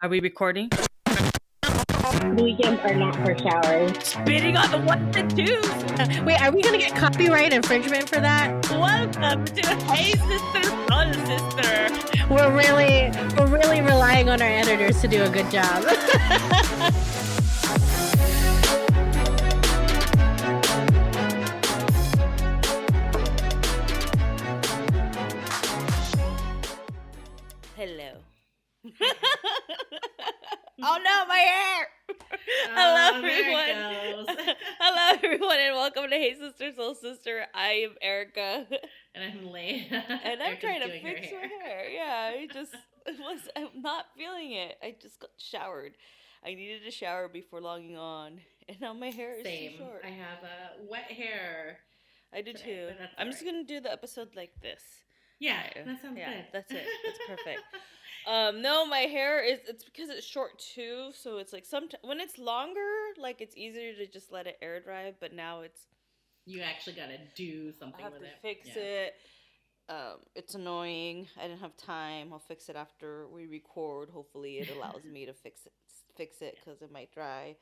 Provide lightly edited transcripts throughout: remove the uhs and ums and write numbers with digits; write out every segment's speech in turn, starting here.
Are we recording? Weekends are not for showers. Spitting on the ones and twos. Wait, are we gonna get copyright infringement for that? Welcome to Hey Sister, Soul Sister. We're really relying on our editors to do a good job. Hello. Oh no, my hair! Hello, everyone. Hello, everyone, and welcome to Hey Sister, Soul Sister. I am Erica. And I'm Lane. And I'm trying to fix my hair. Yeah, I'm not feeling it. I just got showered. I needed a shower before logging on, and now my hair is Same. too short. I have wet hair. I do today, too. but that's I'm just alright. gonna do the episode like this. Yeah, that sounds Yeah, good. that's it. That's perfect. No, my hair it's because it's short too, so it's like when it's longer, like it's easier to just let it air dry, but now You actually gotta do something I have with to it. fix Yeah. it. It's annoying. I didn't have time. I'll fix it after we record. Hopefully it allows me to fix it because it might dry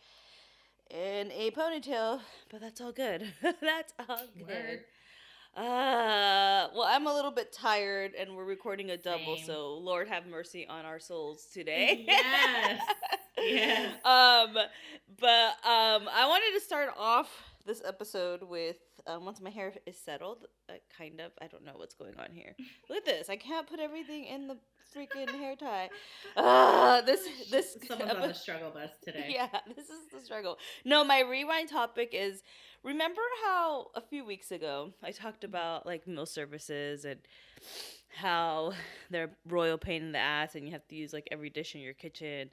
in a ponytail, but that's all good. That's all good. Word. Well, I'm a little bit tired, and we're recording a double, Same. so Lord have mercy on our souls today. Yes. Yes. I wanted to start off this episode with once my hair is settled, kind of. I don't know what's going on here. Look at this. I can't put everything in the freaking hair tie. This Someone's on the struggle bus today. Yeah, this is the struggle. No, my rewind topic is, remember how a few weeks ago I talked about like meal services and how they're royal pain in the ass and you have to use like every dish in your kitchen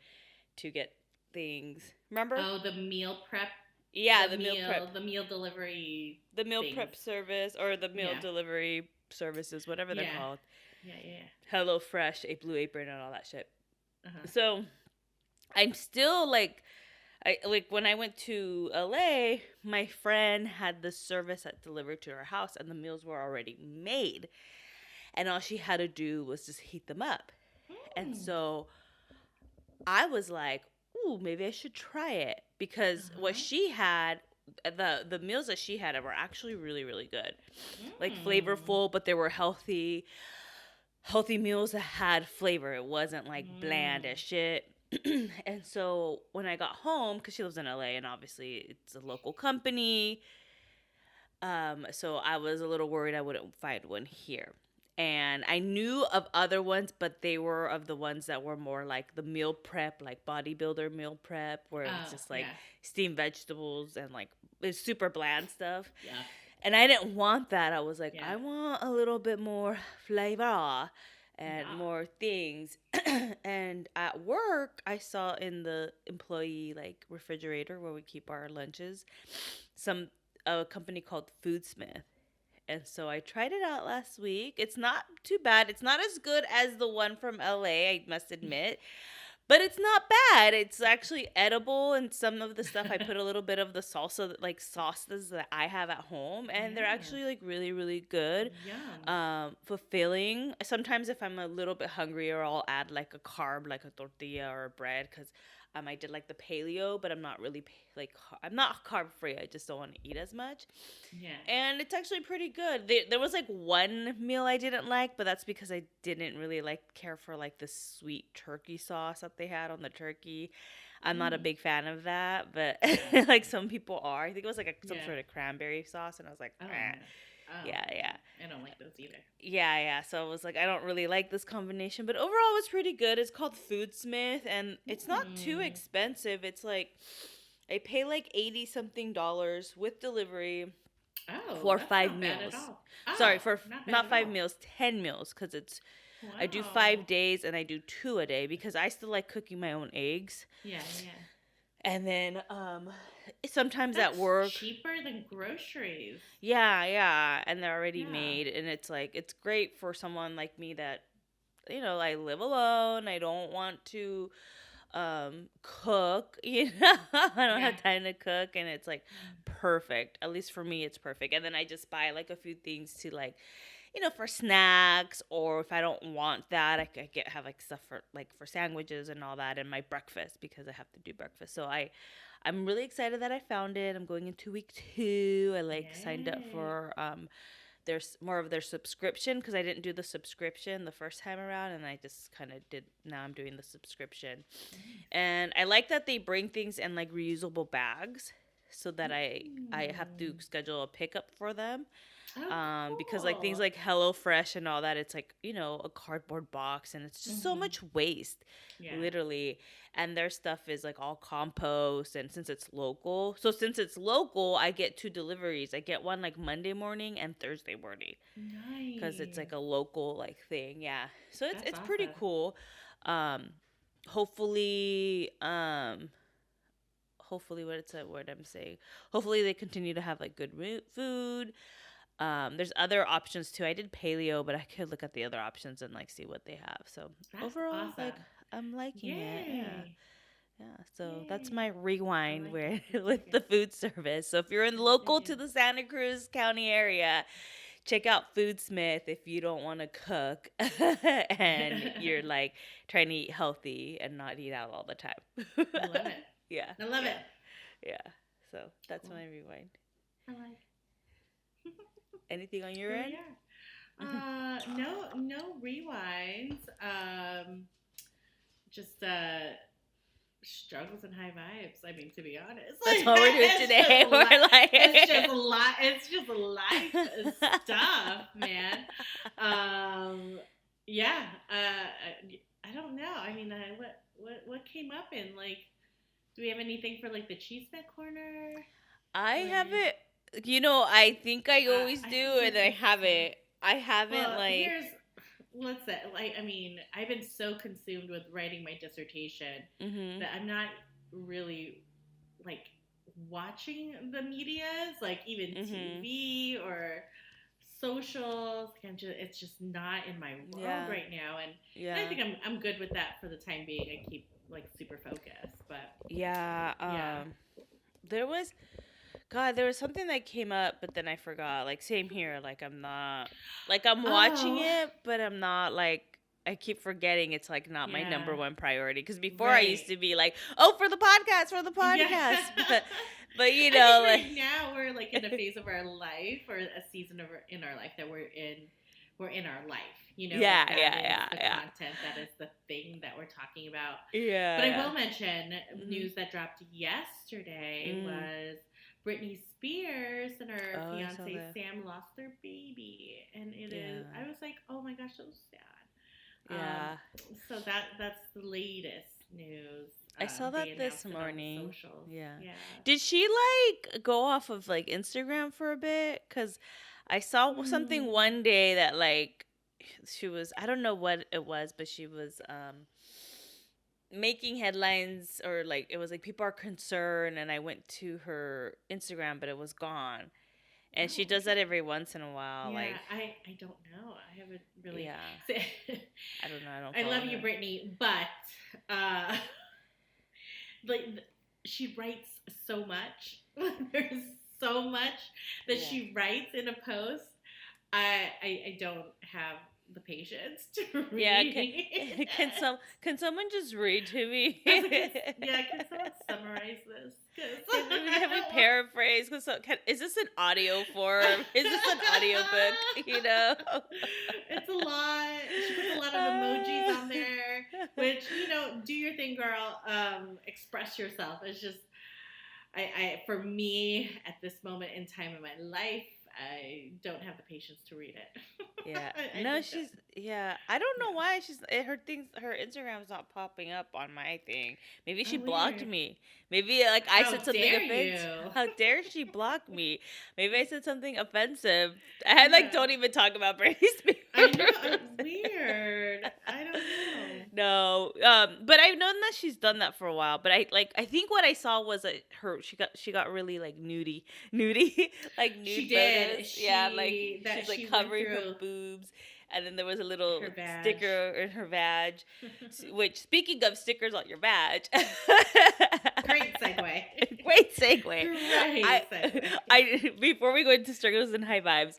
to get things. Remember? Oh, the meal prep. Yeah, the meal prep. The meal delivery. The meal things. prep service or the meal Yeah. delivery services, whatever they're Yeah. called. Yeah. Hello Fresh, a Blue Apron, and all that shit. Uh-huh. So I'm still like, when I went to LA, my friend had the service that delivered to her house, and the meals were already made, and all she had to do was just heat them up. And so I was like, ooh, maybe I should try it, because what she had, the meals that she had were actually really, really good. Like flavorful, but they were healthy meals that had flavor. It wasn't like bland as shit. And so when I got home, because she lives in LA and obviously it's a local company, so I was a little worried I wouldn't find one here. And I knew of other ones, but they were of the ones that were more like the meal prep, like bodybuilder meal prep, where it's just like steamed vegetables and like it's super bland stuff. Yeah. And I didn't want that. I was like, Yeah. I want a little bit more flavor and more things. And at work, I saw in the employee like refrigerator where we keep our lunches, a company called Foodsmith. And so I tried it out last week. It's not too bad. It's not as good as the one from LA, I must admit. But it's not bad. It's actually edible, and some of the stuff I put a little bit of the salsa, like sauces that I have at home, and they're actually like really, really good. Yum. Fulfilling. Sometimes if I'm a little bit hungrier, I'll add like a carb, like a tortilla or a bread, because I did like the paleo, but I'm not really I'm not carb free. I just don't want to eat as much. Yeah. And it's actually pretty good. There was like one meal I didn't like, but that's because I didn't really care for like the sweet turkey sauce that they had on the turkey. I'm not a big fan of that, but like some people are. I think it was like some sort of cranberry sauce, and I was like, Oh, yeah. I don't like those either. Yeah. So I was like, I don't really like this combination, but overall it was pretty good. It's called Foodsmith, and it's not too expensive. It's like I pay like $80-something with delivery for that's 5 not bad meals. at all. Sorry, for not bad not at 5 all. meals, 10 meals, because it's I do Wow. 5 days and I do 2 a day because I still like cooking my own eggs. Yeah. And then sometimes That's at work, cheaper than groceries. yeah, and they're already Yeah. made, and it's like it's great for someone like me that I live alone. I don't want to cook, I don't have time to cook, and it's like perfect. At least for me it's perfect. And then I just buy like a few things to like for snacks, or if I don't want that, I get have like stuff for sandwiches and all that, and my breakfast because I have to do breakfast. So I'm really excited that I found it. I'm going into week 2. I like signed up Yay. for there's more of their subscription because I didn't do the subscription the first time around, and I just kind of did. Now I'm doing the subscription, and I like that they bring things in like reusable bags, so that I have to schedule a pickup for them. Because like things Cool. like HelloFresh and all that, it's like, a cardboard box, and it's just so much waste, Yeah. literally. And their stuff is like all compost, and since it's local, I get 2 deliveries. I get one like Monday morning and Thursday morning because it's like Nice. a local like thing. Yeah. So it's That's it's pretty awesome. cool. Um hopefully hopefully what's that word I'm saying? Hopefully they continue to have like good food. There's other options too. I did paleo, but I could look at the other options and like see what they have. So That's overall, like awesome. I'm liking it. Yeah. Yay. Yeah. So that's Yay. my I rewind like it. where I with like the it. food service. So if you're in Yes, I local do. to the Santa Cruz County area, check out Foodsmith if you don't want to cook and you're like trying to eat healthy and not eat out all the time. I love it. Yeah. I love Yeah. it. Yeah. So that's Cool. my rewind. I like. Anything on your Here end? we are. No rewinds. Just struggles and high vibes. I mean, to be honest, That's like, what we're doing today. We're like, it's just life stuff, man. Yeah. I don't know. I mean, what came up in like? Do we have anything for like the cheese net corner? I Or haven't. I think I always I do, think and this I is haven't. I haven't well. like. Here's what's that like. I mean, I've been so consumed with writing my dissertation Mhm. that I'm not really like watching the medias, like even Mhm. TV or socials. Like, it's just not in my world Yeah. right now, and I Yeah. think I'm good with that for the time being. I keep like super focused, but Yeah. yeah. There was. God, there was something that came up, but then I forgot. Like same here. Like I'm not. Like I'm watching Oh, it, but I'm not like. I keep forgetting it's like not my number yeah, one priority because before I used right. to be like, oh, for the Yeah. podcast, but I think like, right now we're like in a phase of our life or a season of in our life that we're in our life. Like yeah, that yeah, is yeah, the yeah, content, that is the thing that we're talking about. yeah, But I yeah. will mention Mhm. news that dropped yesterday Mm. was Brittany Spears and her Oh, I saw fiance that. Sam lost their baby, and it is. Yeah, I was like, oh my gosh, so sad. Um, yeah. so that's the latest news. I saw They that this announced it on the morning. socials. Yeah. Yeah. Did she like go off of like Instagram for a bit? Cause I saw something Hmm. one day that like she was. I don't know what it was, but she was making headlines, or like it was like people are concerned, and I went to her Instagram, but it was gone. And she Oh, does that every once in a while. yeah. Like, I don't know. I haven't really. yeah, I don't know. I don't I follow love you, her. Brittany, but uh, like she writes so much. There's so much that Yeah. she writes in a post. I don't have the patience to Yeah, read. can someone just read to me? I was like, can someone summarize this? Because Can we paraphrase? Is this an audio form? Is this an audio book? it's a lot. She puts a lot of emojis on there, which do your thing, girl. Express yourself. It's just, for me at this moment in time in my life, I don't have the patience to read it. Yeah. I No, just don't. yeah. I don't know Yeah. why her Instagram's not popping up on my thing. Maybe she Oh, blocked weird. me. Maybe like I How said something dare offensive. you? How dare she block me? Maybe I said something offensive. I like Yeah. don't even talk about Britney Spears. I know. Weird. I don't know. No, but I've known that she's done that for a while. But I think what I saw was that she got really like nudie, like nude She did. photos. Yeah, like That she's like she went covering her through boobs, and then there was a little her badge. sticker in her badge. Which, speaking of stickers on your badge, Great segue. great segue. Great segue. I before we go into struggles and high vibes,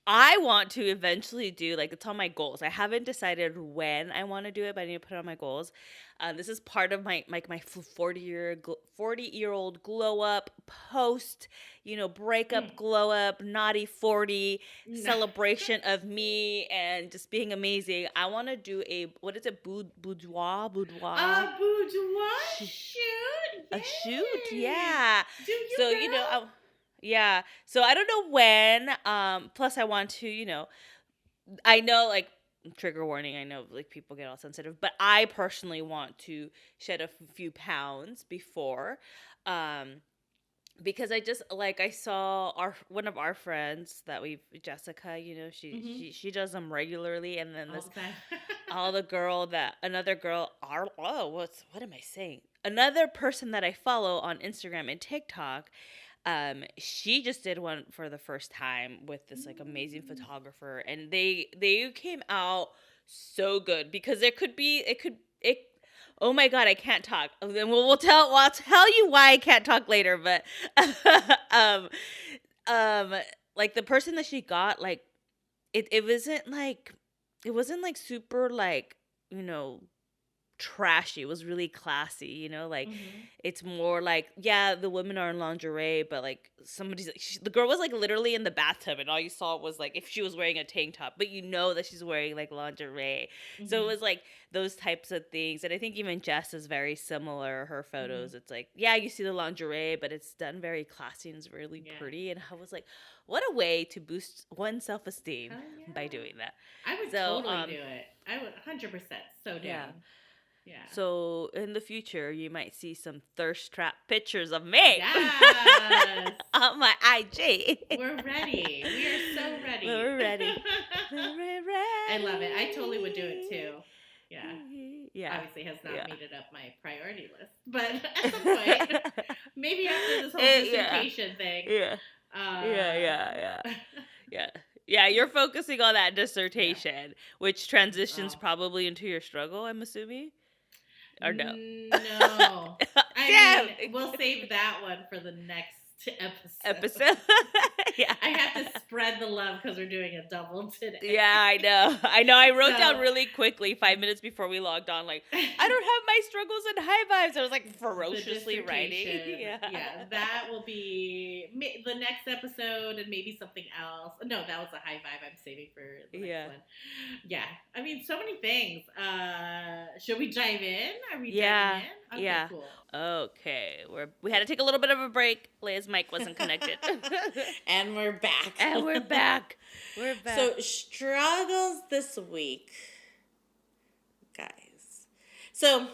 I want to eventually do, like, it's on my goals. I haven't decided when I want to do it, but I need to put it on my goals. This is part of my, like, my 40-year-old glow up post, breakup Mm. glow up, naughty 40 No. celebration of me and just being amazing. I want to do a, what is it, boudoir Boudoir sh- shoot. a shoot, Yay. yeah. Do you, So girl? yeah. So I don't know when. Plus I want to, I know, like, trigger warning. I know, like, people get all sensitive, but I personally want to shed a few pounds before, um, because I just, like, I saw one of our friends that Jessica. She does them regularly, and then All this the time. another girl, what am I saying? Another person that I follow on Instagram and TikTok, she just did one for the first time with this, like, amazing photographer, and they came out so good, because it oh my god, I can't talk. Then I'll tell you why I can't talk later, but um um like, the person that she got, like, it wasn't like super, like, you know trashy. It was really classy, like, Mhm. it's more like, yeah, the women are in lingerie, but, like, somebody's like, the girl was, like, literally in the bathtub, and all you saw was, like, if she was wearing a tank top, but that she's wearing, like, lingerie. So it Mhm. was like those types of things. And I think even Jess is very similar. Her Mhm. photos, it's like, yeah, you see the lingerie, but it's done very classy and it's really Yeah. pretty. And I was like, what a way to boost one's self-esteem Hell by yeah. doing that. I would So totally do it. I would 100% so yeah. down. Yeah. So in the future, you might see some thirst trap pictures of me Yes. on my IG. We're ready. We are so ready. We're ready. We're I love it. I totally would do it ready. too. Yeah. Yeah. Obviously has not Yeah. made it up my priority list, but at some point, maybe after this whole Yeah. dissertation thing. Yeah. Yeah. Yeah. Yeah, you're focusing on that Yeah. dissertation, which transitions Oh. probably into your struggle, I'm assuming? Or no? No. I Damn. mean, we'll save that one for the next Episode. Yeah. I have to spread the love because we're doing a double today. Yeah, I know. I wrote down So- really quickly 5 minutes before we logged on, like, I don't have my struggles and high vibes. I was, like, ferociously writing. Yeah, that will be the next episode, and maybe something else. No, that was a high vibe I'm saving for the next one. Yeah, I mean, so many things. Should we dive in? Are we diving in? Okay, Yeah. cool. Okay, we had to take a little bit of a break. Leia's mic wasn't connected. And we're back. And we're back. We're back. So, struggles this week, guys. So,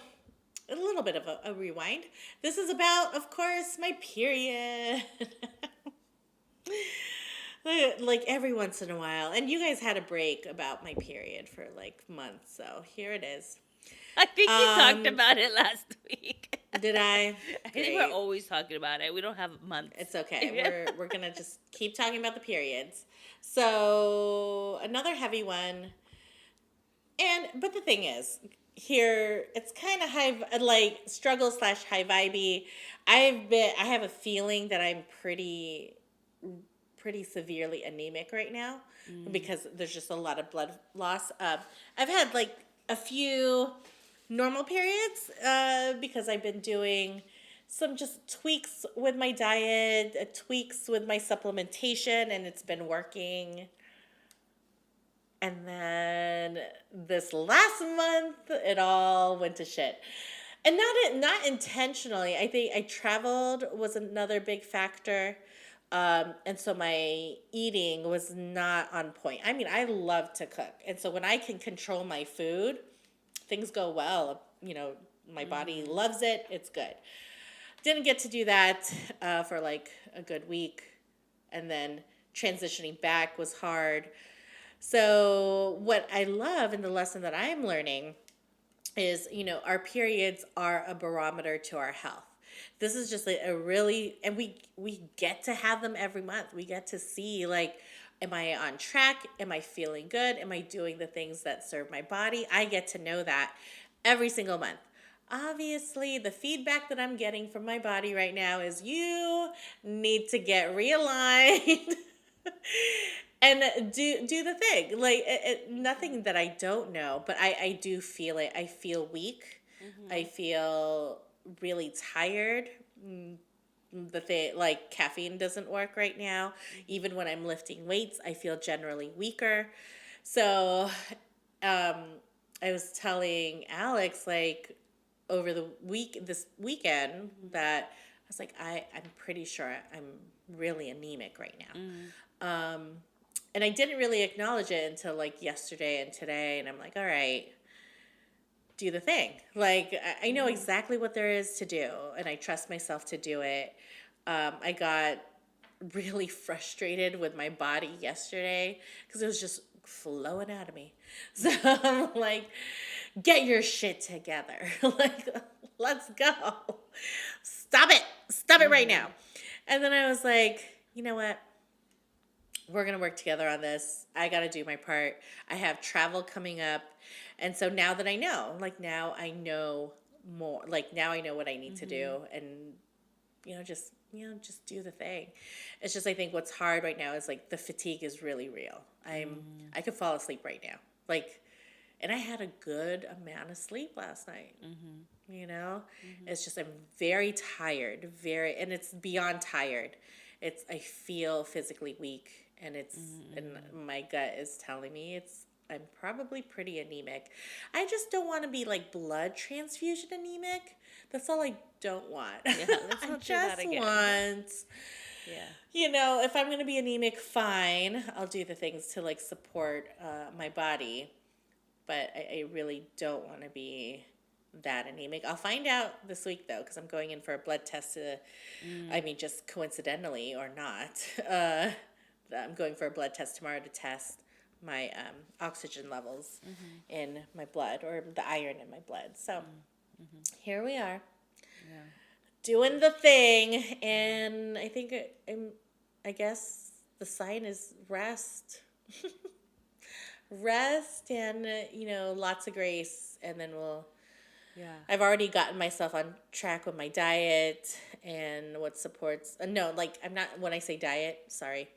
a little bit of a rewind. This is about, of course, my period. Like, every once in a while. And you guys had a break about my period for, like, months. So, here it is. I think you talked about it last week. Did I? I think we're always talking about it. We don't have months. It's okay. We're gonna just keep talking about the periods. So another heavy one. But the thing is, here it's kind of like struggle / high vibey. I have a feeling that I'm pretty severely anemic right now because there's just a lot of blood loss. I've had like a few normal periods because I've been doing some just tweaks with my diet, tweaks with my supplementation, and it's been working. And then this last month, it all went to shit. And not intentionally. I think I traveled was another big factor. And so my eating was not on point. I mean, I love to cook. And so when I can control my food, things go well. My body loves it. It's good. Didn't get to do that for like a good week. And then transitioning back was hard. So what I love and the lesson that I'm learning is, our periods are a barometer to our health. This is just a really, and we get to have them every month. We get to see, like, am I on track? Am I feeling good? Am I doing the things that serve my body? I get to know that every single month. Obviously, the feedback that I'm getting from my body right now is you need to get realigned. and do the thing. Like nothing that I don't know, but I do feel it. I feel weak. I feel really tired. The thing, like, caffeine doesn't work right now. Even when I'm lifting weights, I feel generally weaker. So, um, I was telling Alex, like, over this weekend, that I was like, I'm pretty sure I'm really anemic right now. And I didn't really acknowledge it until like yesterday and today, and I'm like, all right, do the thing. Like, I know exactly what there is to do, and I trust myself to do it. I got really frustrated with my body yesterday because it was just flowing out of me. So I'm like, get your shit together. Like, let's go. Stop it. Stop it right now. And then I was like, you know what? We're going to work together on this. I got to do my part. I have travel coming up. And so now that I know, like, now I know more. Like, now I know what I need to do, and just do the thing. It's just, I think what's hard right now is like the fatigue is really real. I could fall asleep right now. Like, and I had a good amount of sleep last night. It's just, I'm very tired, and it's beyond tired. I feel physically weak, and and my gut is telling me I'm probably pretty anemic. I just don't want to be like blood transfusion anemic. That's all I don't want. Yeah, let's not do that again. Want, yeah. If I'm going to be anemic, fine. I'll do the things to like support my body. But I really don't want to be that anemic. I'll find out this week, though, because I'm going in for a blood test just coincidentally or not. I'm going for a blood test tomorrow to test my oxygen levels in my blood, or the iron in my blood. So here we are, doing the thing, and I think I guess the sign is rest. Rest and lots of grace, and then I've already gotten myself on track with my diet and what supports. No, like, I'm not, when I say diet, sorry,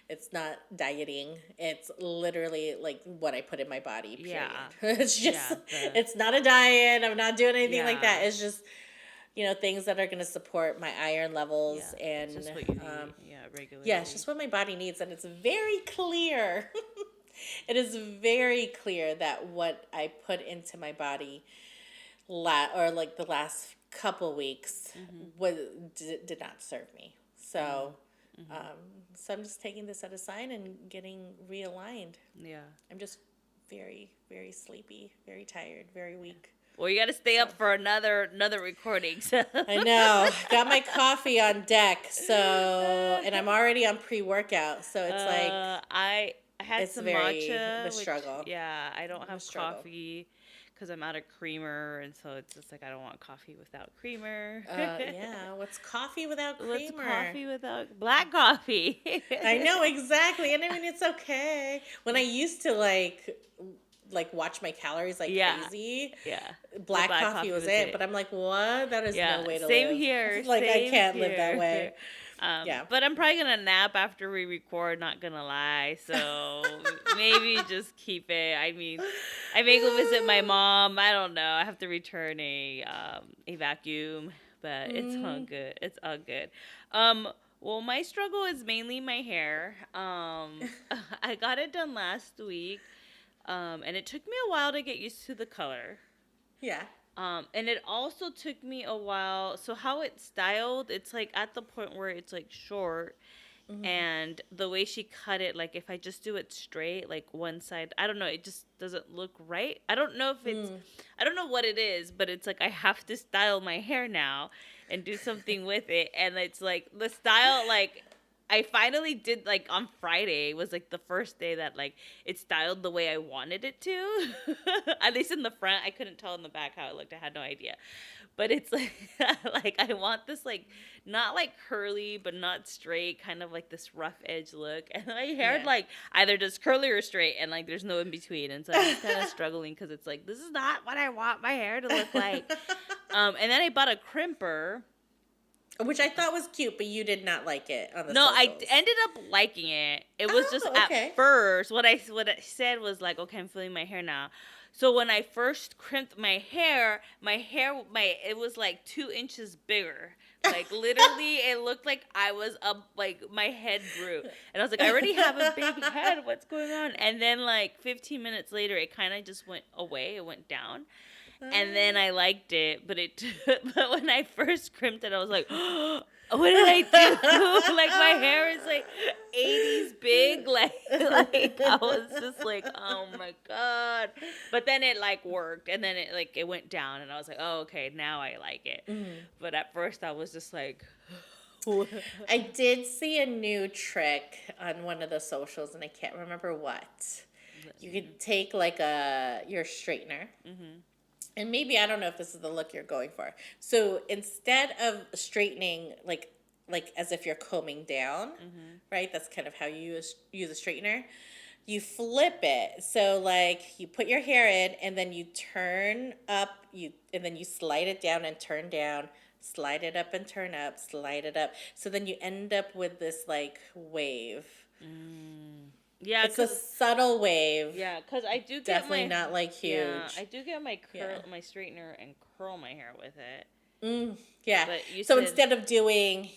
it's not dieting. It's literally like what I put in my body, period. Yeah. It's just, it's not a diet. I'm not doing anything like that. It's just, things that are going to support my iron levels and just what you need. Regularly. Yeah, it's just what my body needs, and it's very clear. It is very clear that what I put into my body the last couple weeks did not serve me. So so I'm just taking this as a sign and getting realigned. Yeah. I'm just very, very sleepy, very tired, very weak. Well, you got to stay up for another recording. So. I know. Got my coffee on deck, and I'm already on pre-workout, so it's like I had some matcha. The struggle. I don't have coffee because I'm out of creamer, and so it's just like I don't want coffee without creamer. What's coffee without creamer? What's coffee without black coffee? I know, exactly. And I mean, it's okay. When I used to like watch my calories like crazy. Yeah. Black coffee was it. But I'm like, what? That is no way to live. Same here. Like, same I can't here. live that way. But I'm probably going to nap after we record, not going to lie. So maybe just keep it. I mean, I may go visit my mom. I don't know. I have to return a vacuum, but it's all good. It's all good. Well, my struggle is mainly my hair. I got it done last week. And it took me a while to get used to the color. Yeah. And it also took me a while. So how it's styled, it's like at the point where it's like short. And the way she cut it, like if I just do it straight, like one side, I don't know, it just doesn't look right. I don't know if it's, I don't know what it is, but it's like I have to style my hair now and do something with it. And it's like the style, like, I finally did, like, on Friday was, like, the first day that, like, it styled the way I wanted it to. At least in the front. I couldn't tell in the back how it looked. I had no idea. But it's, like, like, I want this, like, not, like, curly, but not straight, kind of, like, this rough edge look. And my hair, like, either just curly or straight, and, like, there's no in between. And so I'm just kind of struggling because it's, like, this is not what I want my hair to look like. And then I bought a crimper. Which I thought was cute, but you did not like it on the No, I socials. ended up liking it. It was just okay. at first what I said was like, okay, I'm feeling my hair now. So when I first crimped my hair, it was like 2 inches bigger. Like literally, it looked like I was up, like my head grew, and I was like, I already have a big head. What's going on? And then like 15 minutes later, it kind of just went away. It went down. And then I liked it, but but when I first crimped it, I was like, what did I do? Like my hair is like 80s big, like I was just like, oh my god. But then it like worked, and then it went down, and I was like, oh okay, now I like it. But at first I was just like, I did see a new trick on one of the socials, and I can't remember what. You could take like your straightener. And maybe I don't know if this is the look you're going for. So instead of straightening like as if you're combing down, right? That's kind of how you use a straightener. You flip it. So like you put your hair in, and then you turn up, and then you slide it down and turn down, slide it up and turn up, slide it up. So then you end up with this like wave. yeah, It's a subtle wave. yeah, because I do get Definitely not like huge. Yeah, I do get my Yeah. my straightener and curl my hair with it. Yeah. But you So said, instead of doing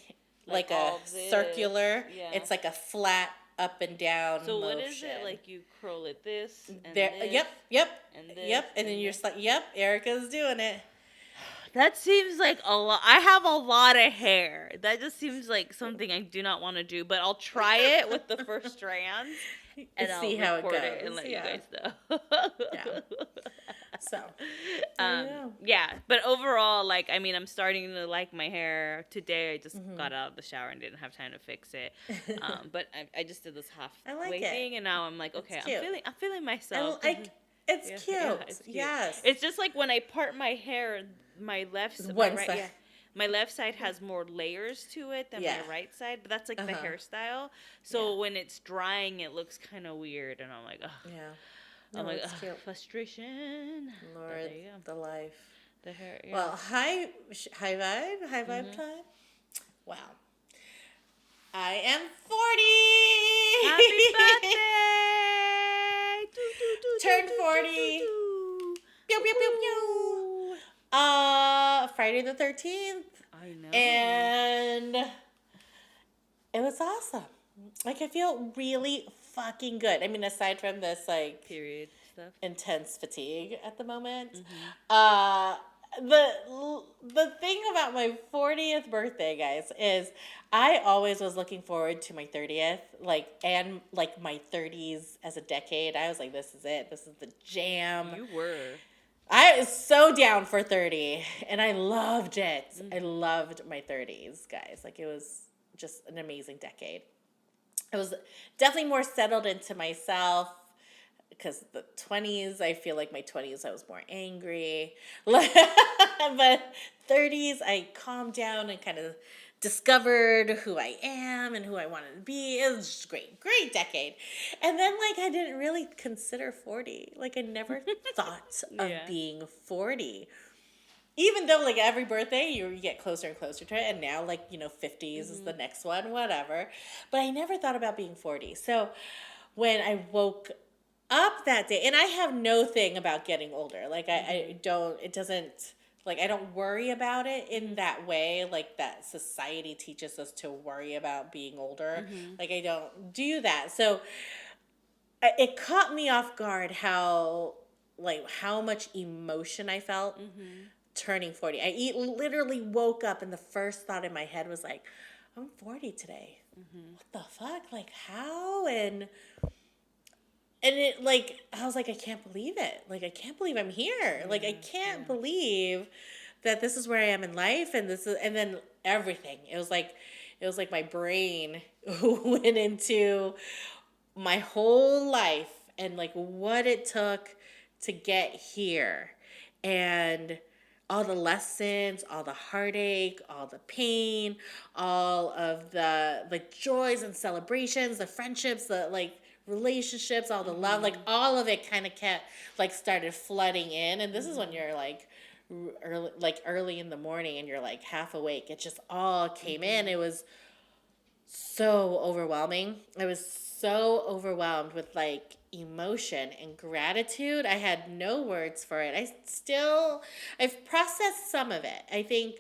like a all this, circular, yeah. it's like a flat up and down So motion. what is it? Like you curl it this and There, this. yep, and and this, then and you're this. just like, yep, Erica's doing it. That seems like a lot. I have a lot of hair. That just seems like something I do not want to do. But I'll try it with the first strands, and See I'll how it record it and goes, let yeah. you guys know. Yeah. So, yeah. Yeah, but overall, like, I mean, I'm starting to like my hair. Today, I just Mm-hmm. got out of the shower and didn't have time to fix it. But I just did this I like halfway it. thing, and now I'm like, okay, It's cute. I'm feeling myself. It's Yeah, cute. yeah, it's cute. Yes. It's just like when I part my hair, my One right, side. yeah, my left side has more layers to it than Yeah. my right side, but that's like the Uh-huh. hairstyle. So Yeah. when it's drying, it looks kind of weird, and I'm like, ugh. Yeah. I'm No, like, it's ugh, cute. frustration. But Lord, there you go. the life. The hair. Yeah. Well, high vibe time. Wow. I am 40. Happy birthday! Do, do, do, Turned do, do, 40. do, do. Pew, pew, pew, pew. Friday the 13th. I know. And it was awesome. Like, I feel really fucking good. I mean, aside from this, like, Period stuff. intense fatigue at the moment. Mm-hmm. The thing about my 40th birthday, guys, is I always was looking forward to my 30th, and my 30s as a decade. I was like, this is it. This is the jam. You were. I was so down for 30, and I loved it. I loved my 30s, guys. Like, it was just an amazing decade. I was definitely more settled into myself, because the 20s, I feel like my 20s, I was more angry. But 30s, I calmed down and kind of discovered who I am and who I wanted to be. It was just great, great decade. And then, I didn't really consider 40. I never thought of Yeah. being 40. Even though, every birthday, you get closer and closer to it. And now, 50s is the next one, whatever. But I never thought about being 40. So when I woke up that day, and I have no thing about getting older. I don't, it doesn't, I don't worry about it in that way, that society teaches us to worry about being older. I don't do that. So it caught me off guard how much emotion I felt turning 40. I literally woke up and the first thought in my head was like, I'm 40 today. What the fuck? How? And it, I was like, I can't believe it. I can't believe I'm here. I can't believe that this is where I am in life. And then everything. It was like my brain went into my whole life and what it took to get here. And all the lessons, all the heartache, all the pain, all of the joys and celebrations, the friendships, the relationships, all the love, all of it kind of kept started flooding in. And this is when you're early in the morning and you're like half awake. It just all came in. It was so overwhelming. I was so overwhelmed with like emotion and gratitude. I had no words for it. I've processed some of it. I think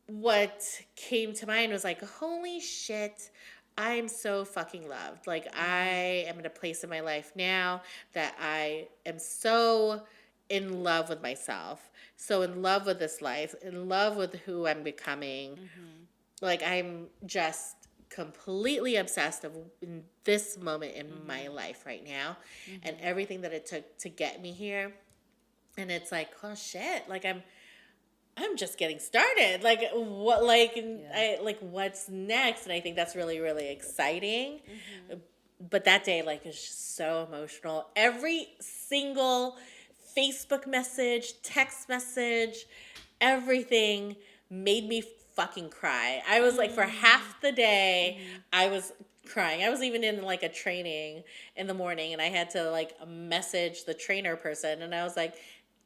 what came to mind was like, holy shit, I'm so fucking loved. Like, I am in a place in my life now that I am so in love with myself, so in love with this life, in love with who I'm becoming. Like, I'm just completely obsessed of in this moment in my life right now and everything that it took to get me here. And it's like, oh shit, like I'm just getting started. Like what I like what's next? And I think that's really, really exciting. But that day like is just so emotional. Every single Facebook message, text message, everything made me fucking cry. I was like, for half the day, I was crying. I was even in like a training in the morning and I had to like message the trainer person and I was like,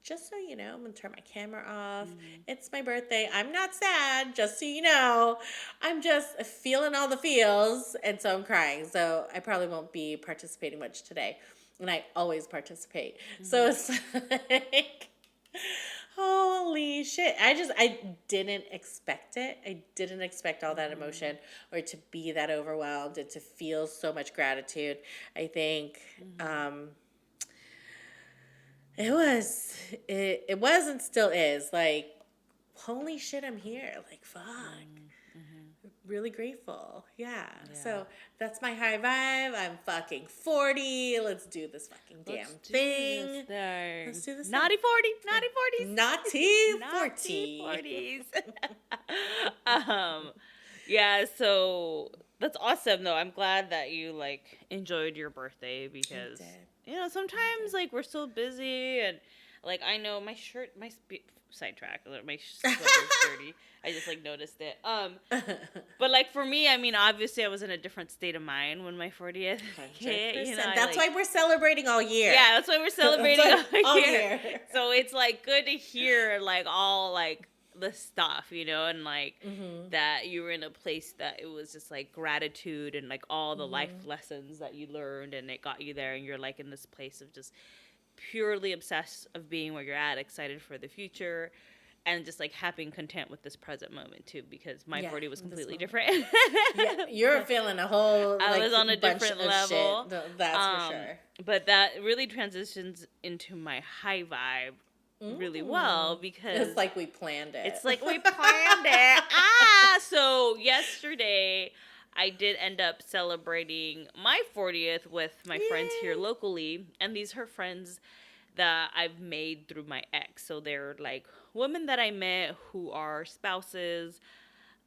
just so you know, I'm going to turn my camera off. It's my birthday. I'm not sad, just so you know. I'm just feeling all the feels and so I'm crying. So I probably won't be participating much today. And I always participate. So it's like, holy shit. I didn't expect it. I didn't expect all that emotion or to be that overwhelmed and to feel so much gratitude. I think it was and still is like, holy shit, I'm here. Like, fuck. Really grateful. Yeah. So that's my high vibe. I'm fucking 40. Let's do this fucking damn thing. Let's do this. Naughty 40. Naughty 40s. Naughty 40. Naughty 40s. Yeah, so that's awesome though. I'm glad that you like enjoyed your birthday because you know, sometimes like we're so busy and like I know my shirt, sidetrack, my sweater's dirty. I just like noticed it. But like for me, I mean, obviously I was in a different state of mind when my 40th hit. You know, that's why we're celebrating all year. Yeah, that's why we're celebrating all year. So it's like good to hear like all like the stuff, you know, and like that you were in a place that it was just like gratitude and like all the life lessons that you learned and it got you there and you're like in this place of just purely obsessed of being where you're at, excited for the future and just like happy and content with this present moment too because my 40 was completely different. Yeah, you're feeling a whole I like, was on a different level. That's for sure. But that really transitions into my high vibe really well because it's like we planned it. It's like we planned it. So yesterday I did end up celebrating my 40th with my friends here locally, and these are friends that I've made through my ex. So they're like women that I met who are spouses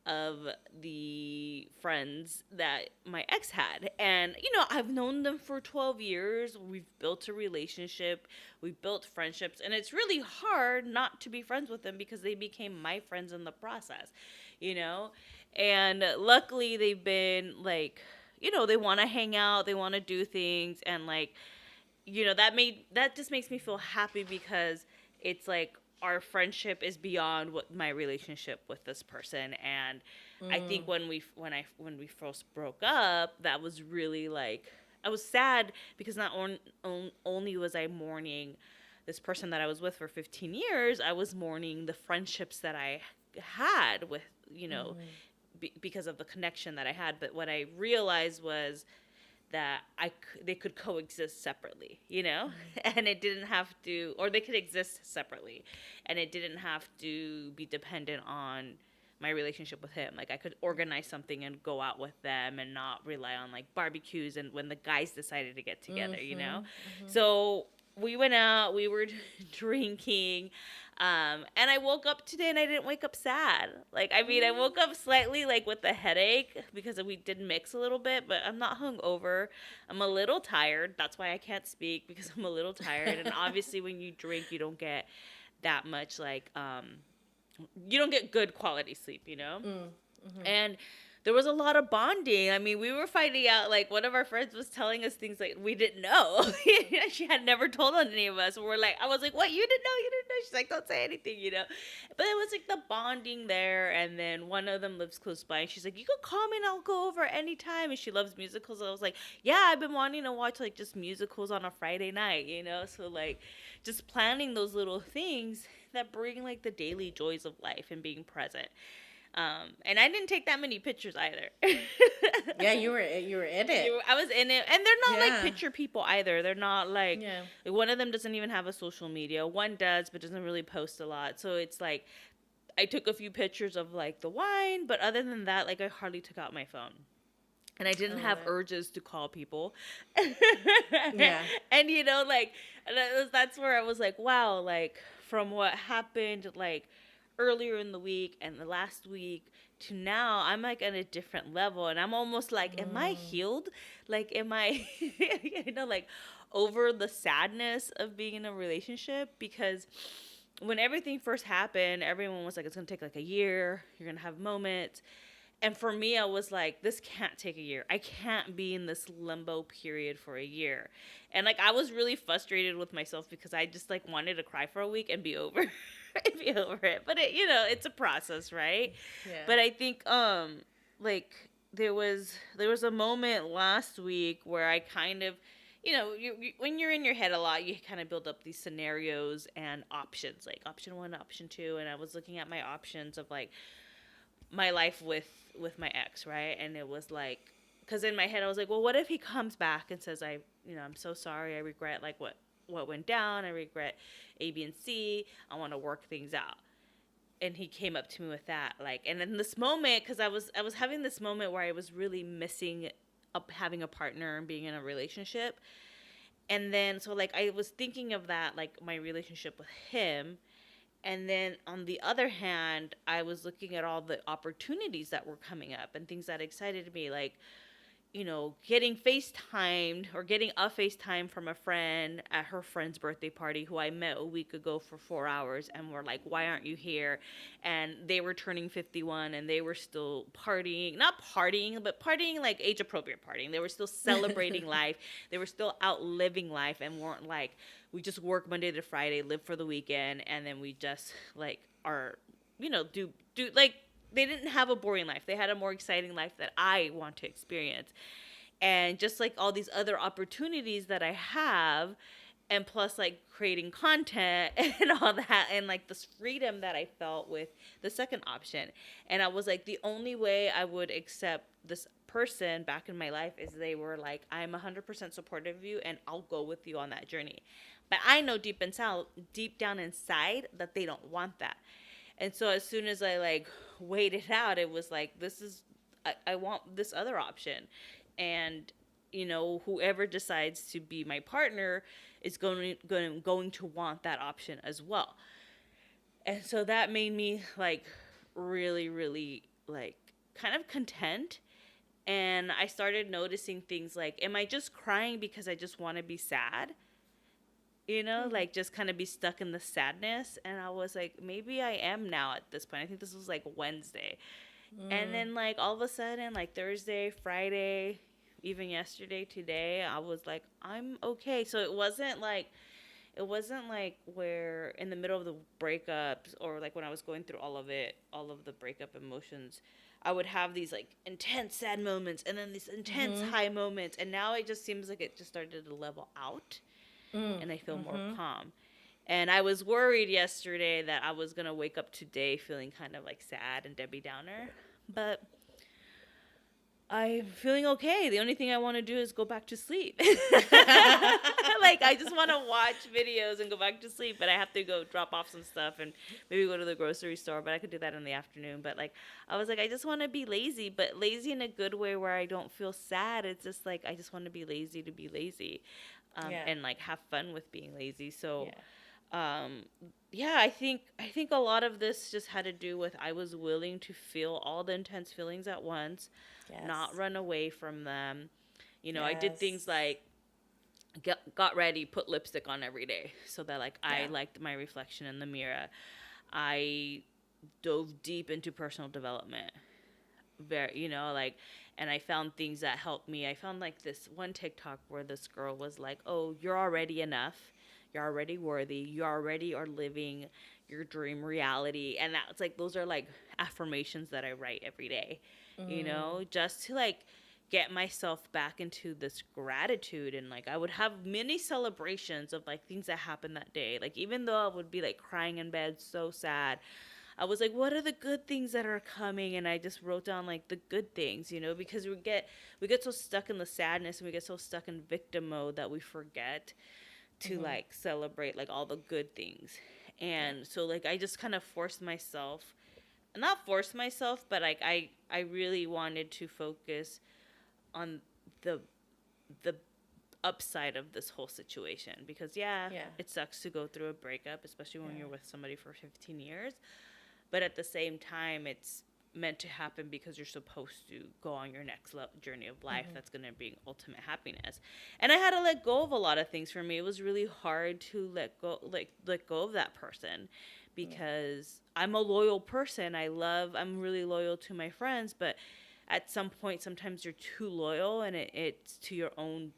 of the friends that my ex had. And, you know, I've known them for 12 years. We've built a relationship. We've built friendships. And it's really hard not to be friends with them because they became my friends in the process, you know? And luckily they've been like, you know, they want to hang out. They want to do things. And like, you know, that just makes me feel happy because it's like, our friendship is beyond what my relationship with this person, and I think when we first broke up, that was really like I was sad because not only was I mourning this person that I was with for 15 years, I was mourning the friendships that I had with because of the connection that I had. But what I realized was that they could coexist separately, you know, and it didn't have to, or they could exist separately, and it didn't have to be dependent on my relationship with him. Like I could organize something and go out with them and not rely on like barbecues and when the guys decided to get together, you know. So we went out, we were drinking. And I woke up today and I didn't wake up sad. Like, I mean, I woke up slightly like with a headache because we did mix a little bit, but I'm not hungover. I'm a little tired. That's why I can't speak because I'm a little tired. And obviously when you drink, you don't get that much like, you don't get good quality sleep, you know? And there was a lot of bonding. I mean, we were finding out, like, one of our friends was telling us things like we didn't know. She had never told on any of us. We're like, I was like, what? You didn't know? You didn't know? She's like, don't say anything, you know? But it was like the bonding there. And then one of them lives close by. And she's like, you can call me and I'll go over anytime. And she loves musicals. And I was like, yeah, I've been wanting to watch, like, just musicals on a Friday night, you know? So, like, just planning those little things that bring, like, the daily joys of life and being present. And I didn't take that many pictures either. Yeah, you were in it. I was in it, and they're not like Yeah. picture people either. They're not like, Yeah. one of them doesn't even have a social media. One does, but doesn't really post a lot. So it's like I took a few pictures of like the wine, but other than that, like I hardly took out my phone. And I didn't have that. urges to call people. Yeah. And you know, like that's where I was like, wow, like from what happened like earlier in the week and the last week to now, I'm like at a different level, and I'm almost like, am I healed? Like, am I, you know, like over the sadness of being in a relationship? Because when everything first happened, everyone was like, it's gonna take like a year. You're gonna have moments. And for me, I was like, this can't take a year. I can't be in this limbo period for a year. And like, I was really frustrated with myself because I just like wanted to cry for a week and be over, and be over it. But it, you know, it's a process, right? Yeah. But I think, like there was a moment last week where I kind of, you know, when you're in your head a lot, you kind of build up these scenarios and options, like option one, option two. And I was looking at my options of like my life with my ex, right? And it was like, because in my head I was like, well, what if he comes back and says, I'm so sorry, I regret like what went down, I regret A, B, and C, I want to work things out. And he came up to me with that, like, and in this moment, because I was having this moment where I was really missing having a partner and being in a relationship. And then so like I was thinking of that, like my relationship with him. And then on the other hand, I was looking at all the opportunities that were coming up and things that excited me, like, you know, getting FaceTimed or getting a FaceTime from a friend at her friend's birthday party who I met a week ago for 4 hours, and were like, why aren't you here? And they were turning 51 and they were still partying, not partying, but partying like age appropriate partying. They were still celebrating life. They were still out living life and weren't like, we just work Monday to Friday, live for the weekend, and then we just like are, you know, do like, they didn't have a boring life. They had a more exciting life that I want to experience. And just like all these other opportunities that I have, and plus like creating content and all that, and like this freedom that I felt with the second option. And I was like, the only way I would accept this person back in my life is they were like, I'm 100% supportive of you and I'll go with you on that journey. But I know deep down inside that they don't want that. And so as soon as I like weighed it out, it was like, I want this other option. And, you know, whoever decides to be my partner is going to want that option as well. And so that made me like really, really like kind of content. And I started noticing things like, am I just crying because I just want to be sad? You know, like just kind of be stuck in the sadness. And I was like, maybe I am now at this point. I think this was like Wednesday. And then like all of a sudden, like Thursday, Friday, even yesterday, today, I was like, I'm okay. So it wasn't like where in the middle of the breakups, or like when I was going through all of the breakup emotions, I would have these like intense sad moments and then these intense high moments. And now it just seems like it just started to level out. And I feel more calm. And I was worried yesterday that I was going to wake up today feeling kind of like sad and Debbie Downer. But I'm feeling okay. The only thing I want to do is go back to sleep. Like, I just want to watch videos and go back to sleep. But I have to go drop off some stuff and maybe go to the grocery store. But I could do that in the afternoon. But, like, I was like, I just want to be lazy. But lazy in a good way where I don't feel sad. It's just like, I just want to be lazy to be lazy. And like have fun with being lazy. So, I think a lot of this just had to do with I was willing to feel all the intense feelings at once, not run away from them. You know, I did things like got ready, put lipstick on every day so that like I liked my reflection in the mirror. I dove deep into personal development. very, like, and I found things that helped me. I found like this one TikTok where this girl was like, "Oh, you're already enough. You're already worthy. You already are living your dream reality." And that's like, those are like affirmations that I write every day, just to like get myself back into this gratitude. And like, I would have many celebrations of like things that happened that day. Like, even though I would be like crying in bed, so sad, I was like, what are the good things that are coming? And I just wrote down like the good things, because we get so stuck in the sadness, and we get so stuck in victim mode that we forget to like celebrate like all the good things. And so like, I just kind of forced myself, not force myself, but like, I really wanted to focus on the the upside of this whole situation, because Yeah. it sucks to go through a breakup, especially when Yeah. you're with somebody for 15 years. But at the same time, it's meant to happen because you're supposed to go on your next journey of life that's going to bring ultimate happiness. And I had to let go of a lot of things. For me, it was really hard to let go of that person, because I'm a loyal person. I'm really loyal to my friends, but at some point, sometimes you're too loyal, and it's to your own,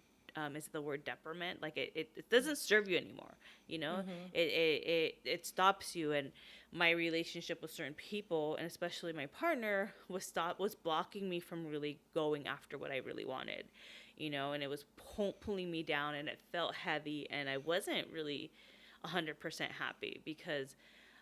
is the word detriment. Like, it doesn't serve you anymore. It stops you. And my relationship with certain people, and especially my partner, was blocking me from really going after what I really wanted, and it was pulling me down, and it felt heavy, and I wasn't really 100% happy, because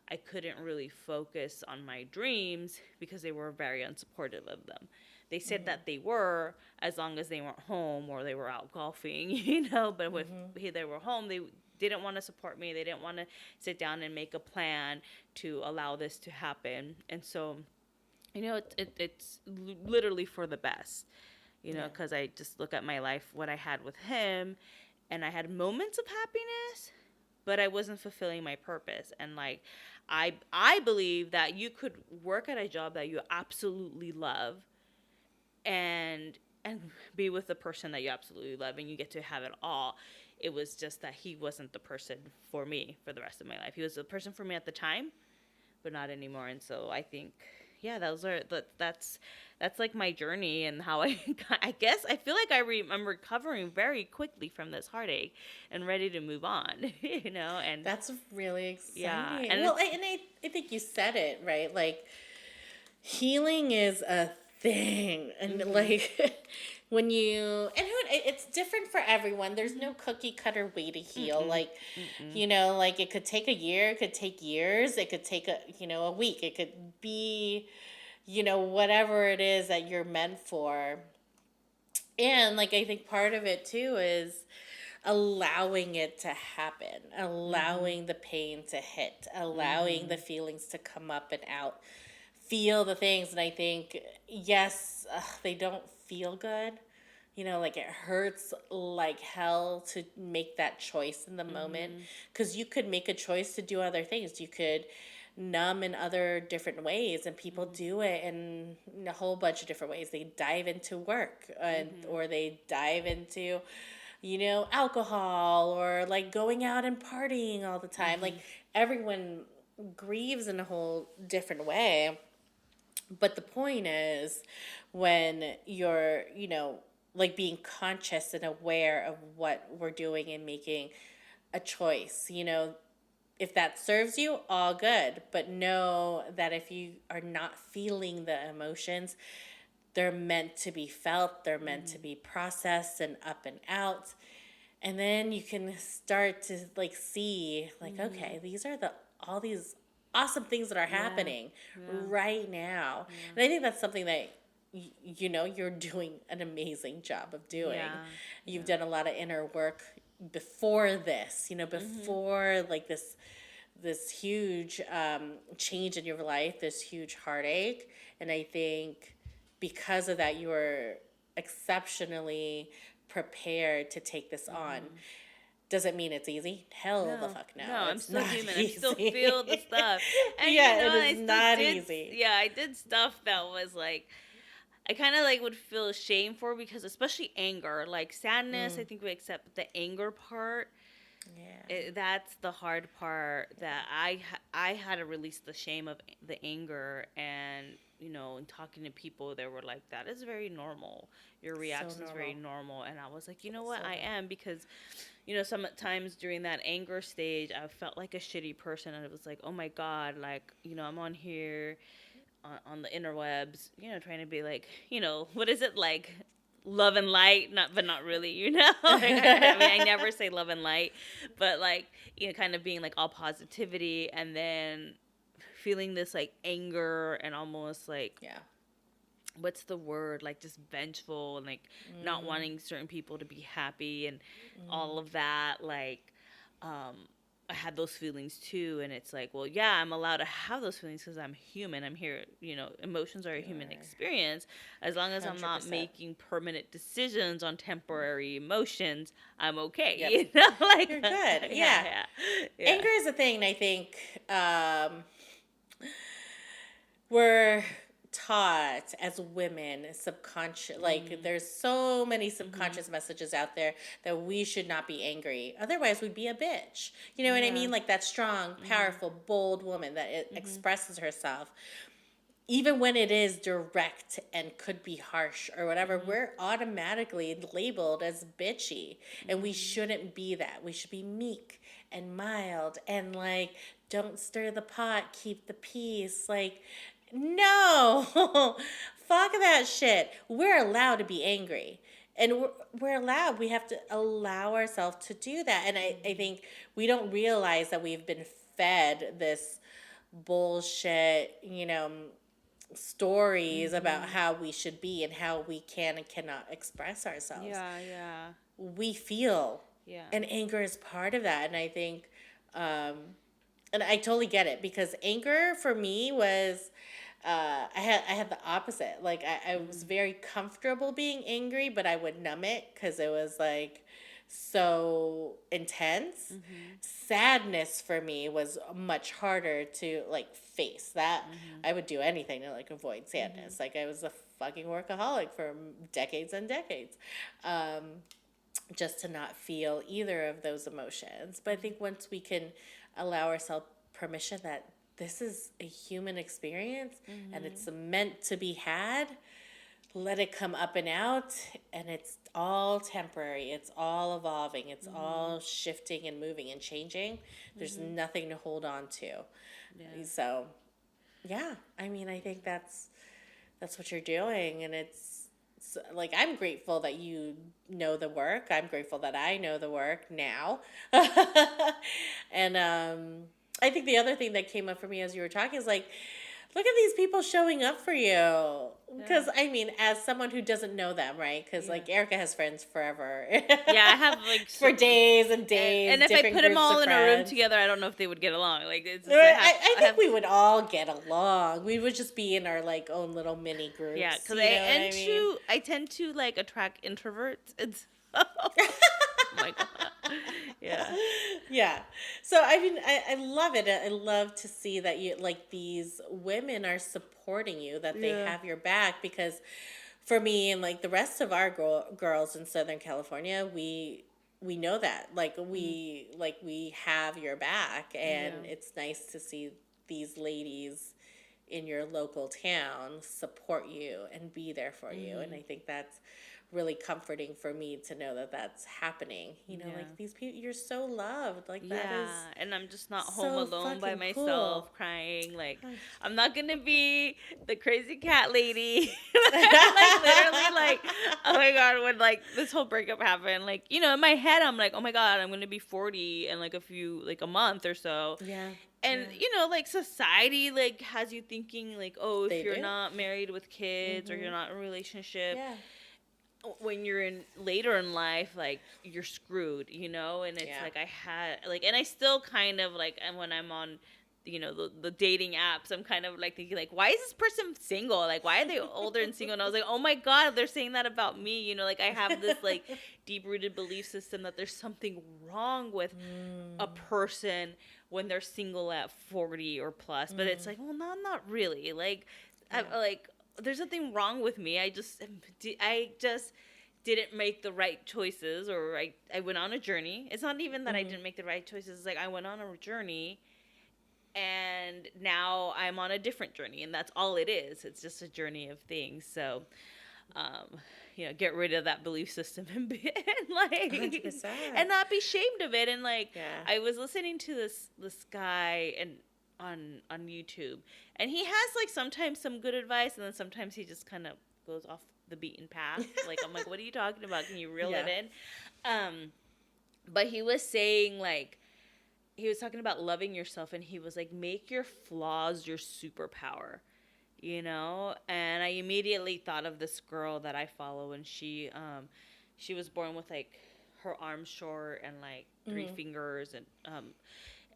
I couldn't really focus on my dreams because they were very unsupportive of them. They said that they were, as long as they weren't home or they were out golfing, but if they were home, they didn't want to support me. They didn't want to sit down and make a plan to allow this to happen. And so, it's literally for the best, because I just look at my life, what I had with him, and I had moments of happiness, but I wasn't fulfilling my purpose. And like, I believe that you could work at a job that you absolutely love, and be with the person that you absolutely love, and you get to have it all. It was just that he wasn't the person for me for the rest of my life. He was the person for me at the time, but not anymore. And so I think, that's like my journey, and how I guess I feel like I'm recovering very quickly from this heartache and ready to move on, and That's really exciting. Yeah, and Well, I think you said it, right? Like, healing is a thing. And like, when it's different for everyone. There's no cookie cutter way to heal. Like, like, it could take a year, it could take years, it could take a week, it could be, whatever it is that you're meant for. And like, I think part of it too is allowing it to happen, allowing the pain to hit, allowing the feelings to come up and out, feel the things. And I think, yes, they don't feel good. Like, it hurts like hell to make that choice in the moment, because you could make a choice to do other things. You could numb in other different ways, and people do it in a whole bunch of different ways. They dive into work, or they dive into alcohol, or like going out and partying all the time. Like, everyone grieves in a whole different way. But the point is, when you're, like, being conscious and aware of what we're doing and making a choice, if that serves you, all good. But know that if you are not feeling the emotions, they're meant to be felt, they're meant to be processed and up and out. And then you can start to like see, like, okay, these are all these awesome things that are happening right now. And I think that's something that you're doing an amazing job of doing. You've done a lot of inner work before this, before like this huge change in your life, this huge heartache. And I think because of that, you were exceptionally prepared to take this on. Does it mean it's easy? Hell the fuck no. No, I'm It's still not human. easy. I still feel the stuff. And it is not easy. Yeah, I did stuff that was like, I kind of like would feel ashamed for, because especially anger, like sadness, I think we accept the anger part. Yeah. That's the hard part, that I had to release the shame of the anger, and in talking to people, they were like, that is very normal, your So reaction is very normal. normal. And I was like, you know So what, I normal. am, because sometimes during that anger stage, I felt like a shitty person, and it was like, oh my god, like, I'm on here on the interwebs, trying to be like, what is it, like, love and light, not, but not really, like, I mean, I never say love and light, but like, kind of being like all positivity, and then feeling this like anger, and almost like, Yeah. what's the word, like, just vengeful, and like not Mm, wanting certain people to be happy, and mm, all of that, like, um I had those feelings too. And it's like, well, yeah, I'm allowed to have those feelings because I'm human. I'm here, emotions are a you human are experience. As long as I'm not 100%. making permanent decisions on temporary emotions, I'm okay. Yep. Like, You're good. yeah, Yeah. yeah, yeah. Anger is a thing, I think. Um, we're taught as women subconscious, like there's so many Mm-hmm. subconscious messages out there that we should not be angry, otherwise we'd be a bitch, you know what I Yeah. mean, like that strong, Mm-hmm. powerful, bold woman that Mm-hmm. expresses herself even when it is direct and could be harsh or whatever. Mm-hmm. We're automatically labeled as bitchy, and we Mm-hmm. shouldn't be that. We should be meek and mild and like, don't stir the pot, keep the peace. Like, no, fuck that shit. We're allowed to be angry. And we're allowed, we have to allow ourselves to do that. And I Mm-hmm. think we don't realize that we've been fed this bullshit, stories about Mm-hmm. how we should be and how we can and cannot express ourselves. Yeah, yeah, We feel, yeah. and anger is part of that. And I think, um, and I totally get it, because anger for me was, I had the opposite. Like I was Mm-hmm. very comfortable being angry, but I would numb it because it was like so intense. Mm-hmm. Sadness for me was much harder to like face. That Mm-hmm. I would do anything to like avoid Mm-hmm. sadness. Like I was a fucking workaholic for decades and decades. Um, just to not feel either of those emotions. But I think once we can allow ourselves permission that this is a human experience and Mm-hmm. it's meant to be had, let it come up and out, and it's all temporary, it's all evolving, it's Mm-hmm. all shifting and moving and changing. There's Mm-hmm. nothing to hold on to. Yeah. So yeah, I mean, I think that's what you're doing, and it's like, I'm grateful that you know the work. I'm grateful that I know the work now. And I think the other thing that came up for me as you were talking is like, look at these people showing up for you. Yeah. Because I mean, as someone who doesn't know them, right? Because Yeah. like Erica has friends forever. Yeah, I have like For days and and days, if I different put them groups all of in a room friends. together, I don't know if they would get along. Like, it's just I I think have we would all get along. We would just be in our like own little mini yeah, groups. because You know what I mean? I tend to like attract introverts. It's oh my god, yeah. Yeah. So I mean, I love it. I love to see that you like these women are supporting you, that they Yeah. have your back. Because for me and like the rest of our girls in Southern California, we know that Mm, we have your back, and yeah. it's nice to see these ladies in your local town support you and be there for you. And Mm-hmm. I think that's really comforting for me to know that that's happening. Yeah. Like these people, you're so loved. Like that Yeah, is and I'm just not home so alone by fucking cool. myself crying. Like, Gosh. I'm not gonna be the crazy cat lady. Like, literally, like, oh my god, when like this whole breakup happened, like, in my head, I'm like, oh my god, I'm gonna be 40 in like a month or so. Yeah, And, yeah, like, society, like, has you thinking, like, oh, if they you're do. not married with kids, or you're Mm-hmm. not in a relationship, Yeah, when you're in later in life, like, you're screwed, and it's yeah. like I had like, and I still kind of like, and when I'm on the dating apps, I'm kind of like thinking, like, why is this person single, like, why are they older and single? And I was like, oh my god, they're saying that about me, like, I have this like deep rooted belief system that there's something wrong with a Mm, person when they're single at 40 or plus. But it's mm, like, well, not really, like, yeah. like, there's nothing wrong with me. I just didn't make the right choices, or I went on a journey. It's not even that I didn't make the right choices. It's like I went on a journey, and now I'm on a different journey, and that's all it is. It's just a journey of things. So, get rid of that belief system and like 100%. and not be ashamed of it. And like, Yeah. I was listening to this guy and on YouTube, and he has like sometimes some good advice, and then sometimes he just kind of goes off the beaten path. Like, I'm like, what are you talking about? Can you reel it in? But he was saying, like, he was talking about loving yourself, and he was like, make your flaws your superpower, and I immediately thought of this girl that I follow, and she was born with like her arms short and like 3 fingers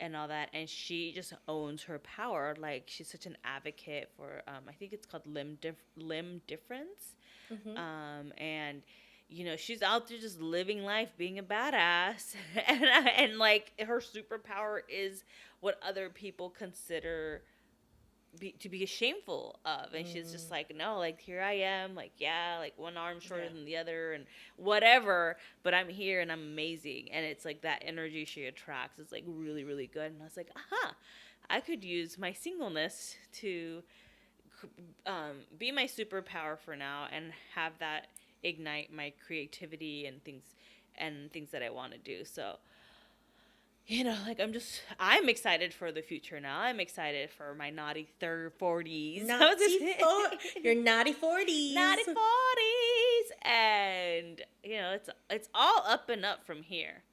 and all that, and she just owns her power. Like, she's such an advocate for I think it's called limb difference. And she's out there just living life, being a badass, and like her superpower is what other people consider to be shameful of. And she's just like, no, like, here I am, like, yeah, like one arm shorter than the other and whatever, but I'm here and I'm amazing. And it's like that energy she attracts is like really, really good. And I was like, I could use my singleness to be my superpower for now, and have that ignite my creativity and things that I want to do. So, like, I'm excited for the future now. I'm excited for my naughty 40s. Your naughty 40s. Naughty 40s. And, it's all up and up from here.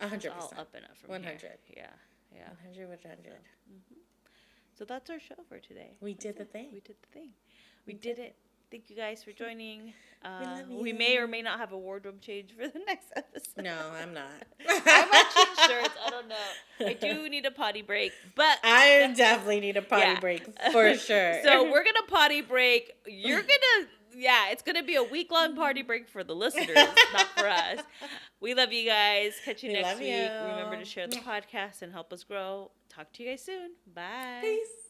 100%. It's all up and up from 100. here. Yeah. 100, 100. So that's our show for today. We did the thing. We did it. Thank you guys for joining. love We you. may or may not have a wardrobe change for the next episode. No, I'm not. I might change shirts. I don't know. I do need a potty break, but I definitely need a potty Yeah. break for sure. So we're gonna potty break. You're gonna, it's gonna be a week-long potty break for the listeners, not for us. We love you guys. Catch you We next love week. you. Remember to share the podcast and help us grow. Talk to you guys soon. Bye. Peace.